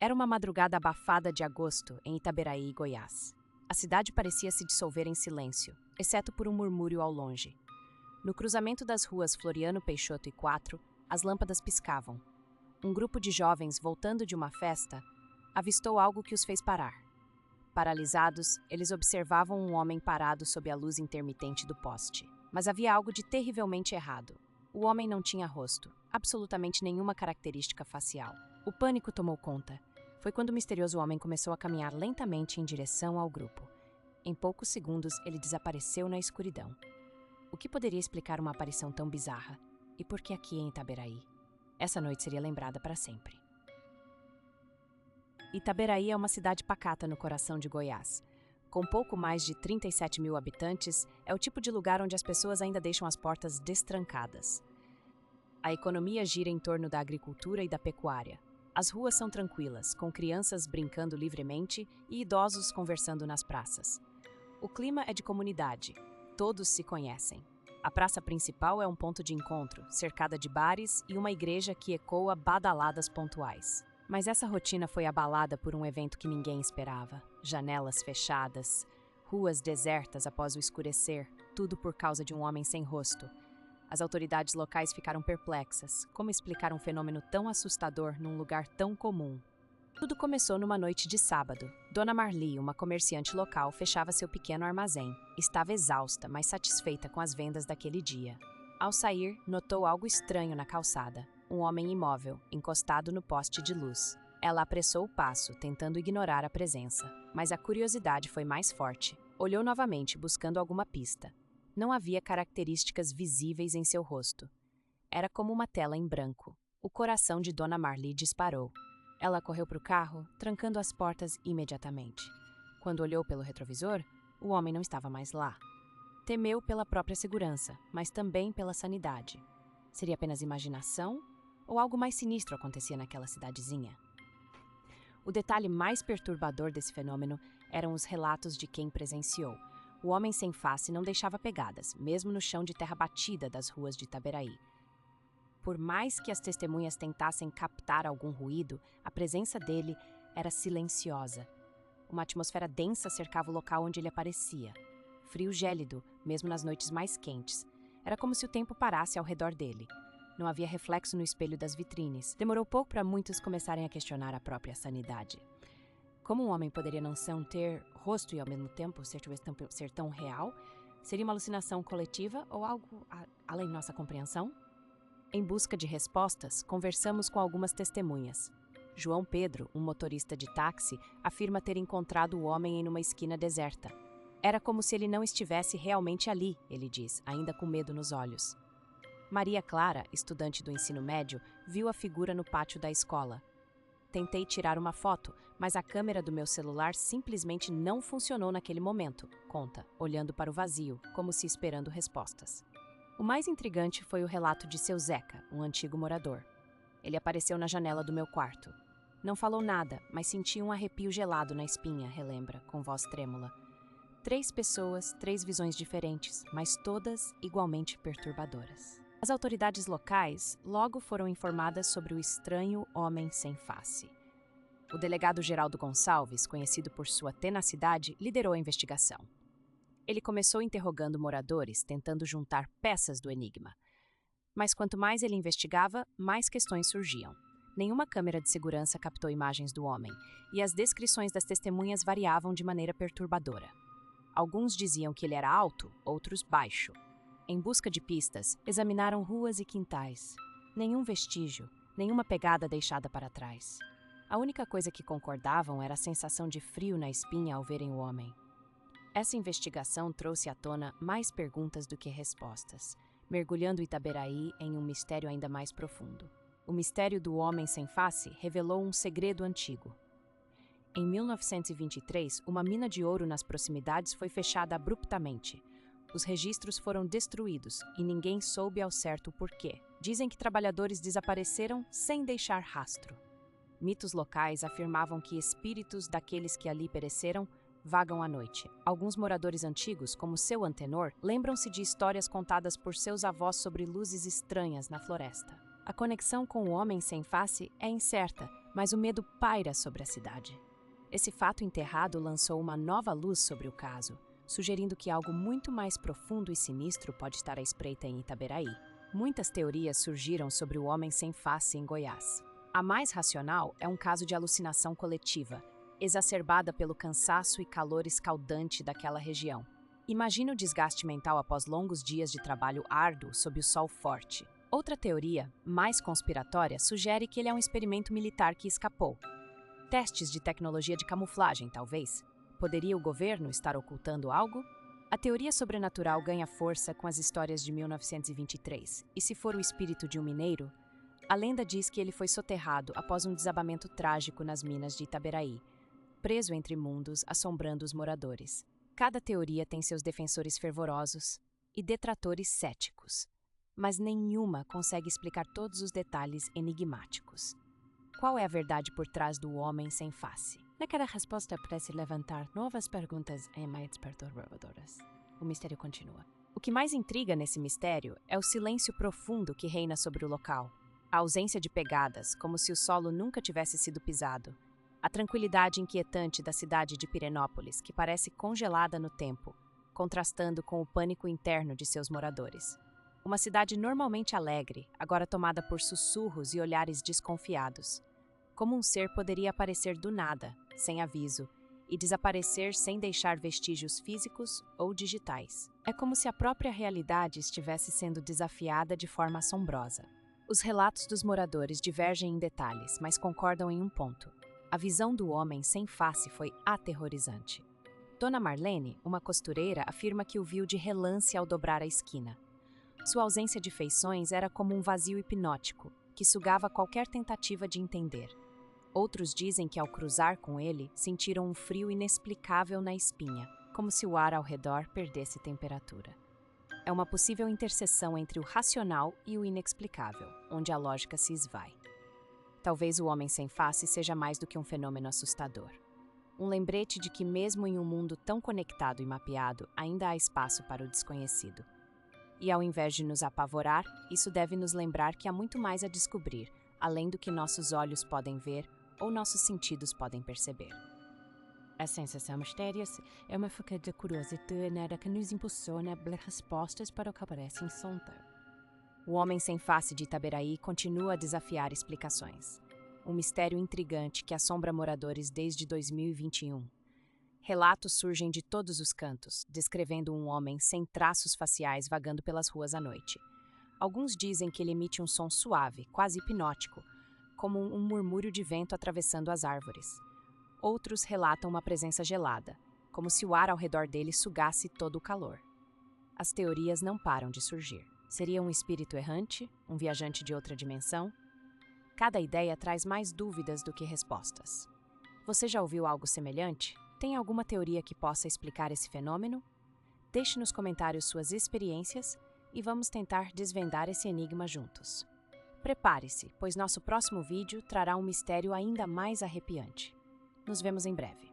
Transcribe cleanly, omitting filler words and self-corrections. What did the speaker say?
Era uma madrugada abafada de agosto em Itaberaí, Goiás. A cidade parecia se dissolver em silêncio, exceto por um murmúrio ao longe. No cruzamento das ruas Floriano Peixoto e 4, as lâmpadas piscavam. Um grupo de jovens voltando de uma festa avistou algo que os fez parar. Paralisados, eles observavam um homem parado sob a luz intermitente do poste. Mas havia algo de terrivelmente errado. O homem não tinha rosto, absolutamente nenhuma característica facial. O pânico tomou conta. Foi quando o misterioso homem começou a caminhar lentamente em direção ao grupo. Em poucos segundos, ele desapareceu na escuridão. O que poderia explicar uma aparição tão bizarra? E por que aqui em Itaberaí? Essa noite seria lembrada para sempre. Itaberaí é uma cidade pacata no coração de Goiás. Com pouco mais de 37 mil habitantes, é o tipo de lugar onde as pessoas ainda deixam as portas destrancadas. A economia gira em torno da agricultura e da pecuária. As ruas são tranquilas, com crianças brincando livremente e idosos conversando nas praças. O clima é de comunidade. Todos se conhecem. A praça principal é um ponto de encontro, cercada de bares e uma igreja que ecoa badaladas pontuais. Mas essa rotina foi abalada por um evento que ninguém esperava. Janelas fechadas, ruas desertas após o escurecer, tudo por causa de um homem sem rosto. As autoridades locais ficaram perplexas. Como explicar um fenômeno tão assustador num lugar tão comum? Tudo começou numa noite de sábado. Dona Marli, uma comerciante local, fechava seu pequeno armazém. Estava exausta, mas satisfeita com as vendas daquele dia. Ao sair, notou algo estranho na calçada. Um homem imóvel, encostado no poste de luz. Ela apressou o passo, tentando ignorar a presença. Mas a curiosidade foi mais forte. Olhou novamente, buscando alguma pista. Não havia características visíveis em seu rosto. Era como uma tela em branco. O coração de Dona Marli disparou. Ela correu para o carro, trancando as portas imediatamente. Quando olhou pelo retrovisor, o homem não estava mais lá. Temeu pela própria segurança, mas também pela sanidade. Seria apenas imaginação? Ou algo mais sinistro acontecia naquela cidadezinha? O detalhe mais perturbador desse fenômeno eram os relatos de quem presenciou. O homem sem face não deixava pegadas, mesmo no chão de terra batida das ruas de Itaberaí. Por mais que as testemunhas tentassem captar algum ruído, a presença dele era silenciosa. Uma atmosfera densa cercava o local onde ele aparecia. Frio gélido, mesmo nas noites mais quentes. Era como se o tempo parasse ao redor dele. Não havia reflexo no espelho das vitrines. Demorou pouco para muitos começarem a questionar a própria sanidade. Como um homem poderia não ter rosto e ao mesmo tempo ser tão real? Seria uma alucinação coletiva ou algo além de nossa compreensão? Em busca de respostas, conversamos com algumas testemunhas. João Pedro, um motorista de táxi, afirma ter encontrado o homem em uma esquina deserta. Era como se ele não estivesse realmente ali, ele diz, ainda com medo nos olhos. Maria Clara, estudante do ensino médio, viu a figura no pátio da escola. Tentei tirar uma foto, mas a câmera do meu celular simplesmente não funcionou naquele momento, conta, olhando para o vazio, como se esperando respostas. O mais intrigante foi o relato de seu Zeca, um antigo morador. Ele apareceu na janela do meu quarto. Não falou nada, mas senti um arrepio gelado na espinha, relembra, com voz trêmula. 3 pessoas, 3 visões diferentes, mas todas igualmente perturbadoras. As autoridades locais logo foram informadas sobre o estranho homem sem face. O delegado Geraldo Gonçalves, conhecido por sua tenacidade, liderou a investigação. Ele começou interrogando moradores, tentando juntar peças do enigma. Mas quanto mais ele investigava, mais questões surgiam. Nenhuma câmera de segurança captou imagens do homem, e as descrições das testemunhas variavam de maneira perturbadora. Alguns diziam que ele era alto, outros baixo. Em busca de pistas, examinaram ruas e quintais. Nenhum vestígio, nenhuma pegada deixada para trás. A única coisa que concordavam era a sensação de frio na espinha ao verem o homem. Essa investigação trouxe à tona mais perguntas do que respostas, mergulhando Itaberaí em um mistério ainda mais profundo. O mistério do homem sem face revelou um segredo antigo. Em 1923, uma mina de ouro nas proximidades foi fechada abruptamente. Os registros foram destruídos e ninguém soube ao certo o porquê. Dizem que trabalhadores desapareceram sem deixar rastro. Mitos locais afirmavam que espíritos daqueles que ali pereceram vagam à noite. Alguns moradores antigos, como seu antenor, lembram-se de histórias contadas por seus avós sobre luzes estranhas na floresta. A conexão com o homem sem face é incerta, mas o medo paira sobre a cidade. Esse fato enterrado lançou uma nova luz sobre o caso, sugerindo que algo muito mais profundo e sinistro pode estar à espreita em Itaberaí. Muitas teorias surgiram sobre o homem sem face em Goiás. A mais racional é um caso de alucinação coletiva, exacerbada pelo cansaço e calor escaldante daquela região. Imagina o desgaste mental após longos dias de trabalho árduo sob o sol forte. Outra teoria, mais conspiratória, sugere que ele é um experimento militar que escapou. Testes de tecnologia de camuflagem, talvez? Poderia o governo estar ocultando algo? A teoria sobrenatural ganha força com as histórias de 1923, e se for o espírito de um mineiro, a lenda diz que ele foi soterrado após um desabamento trágico nas minas de Itaberaí, preso entre mundos, assombrando os moradores. Cada teoria tem seus defensores fervorosos e detratores céticos, mas nenhuma consegue explicar todos os detalhes enigmáticos. Qual é a verdade por trás do homem sem face? Cada resposta parece levantar novas perguntas e mais perturbadoras. O mistério continua. O que mais intriga nesse mistério é o silêncio profundo que reina sobre o local. A ausência de pegadas, como se o solo nunca tivesse sido pisado. A tranquilidade inquietante da cidade de Pirenópolis, que parece congelada no tempo, contrastando com o pânico interno de seus moradores. Uma cidade normalmente alegre, agora tomada por sussurros e olhares desconfiados. Como um ser poderia aparecer do nada, sem aviso, e desaparecer sem deixar vestígios físicos ou digitais. É como se a própria realidade estivesse sendo desafiada de forma assombrosa. Os relatos dos moradores divergem em detalhes, mas concordam em um ponto. A visão do homem sem face foi aterrorizante. Dona Marlene, uma costureira, afirma que o viu de relance ao dobrar a esquina. Sua ausência de feições era como um vazio hipnótico, que sugava qualquer tentativa de entender. Outros dizem que ao cruzar com ele, sentiram um frio inexplicável na espinha, como se o ar ao redor perdesse temperatura. É uma possível interseção entre o racional e o inexplicável, onde a lógica se esvai. Talvez o homem sem face seja mais do que um fenômeno assustador. Um lembrete de que mesmo em um mundo tão conectado e mapeado, ainda há espaço para o desconhecido. E ao invés de nos apavorar, isso deve nos lembrar que há muito mais a descobrir, além do que nossos olhos podem ver ou nossos sentidos podem perceber. A sensação misteriosa é uma fuga de curiosidade que nos impulsiona a buscar respostas para o que parece insólito. O homem sem face de Itaberaí continua a desafiar explicações. Um mistério intrigante que assombra moradores desde 2021. Relatos surgem de todos os cantos, descrevendo um homem sem traços faciais vagando pelas ruas à noite. Alguns dizem que ele emite um som suave, quase hipnótico, como um murmúrio de vento atravessando as árvores. Outros relatam uma presença gelada, como se o ar ao redor dele sugasse todo o calor. As teorias não param de surgir. Seria um espírito errante? Um viajante de outra dimensão? Cada ideia traz mais dúvidas do que respostas. Você já ouviu algo semelhante? Tem alguma teoria que possa explicar esse fenômeno? Deixe nos comentários suas experiências e vamos tentar desvendar esse enigma juntos. Prepare-se, pois nosso próximo vídeo trará um mistério ainda mais arrepiante. Nos vemos em breve.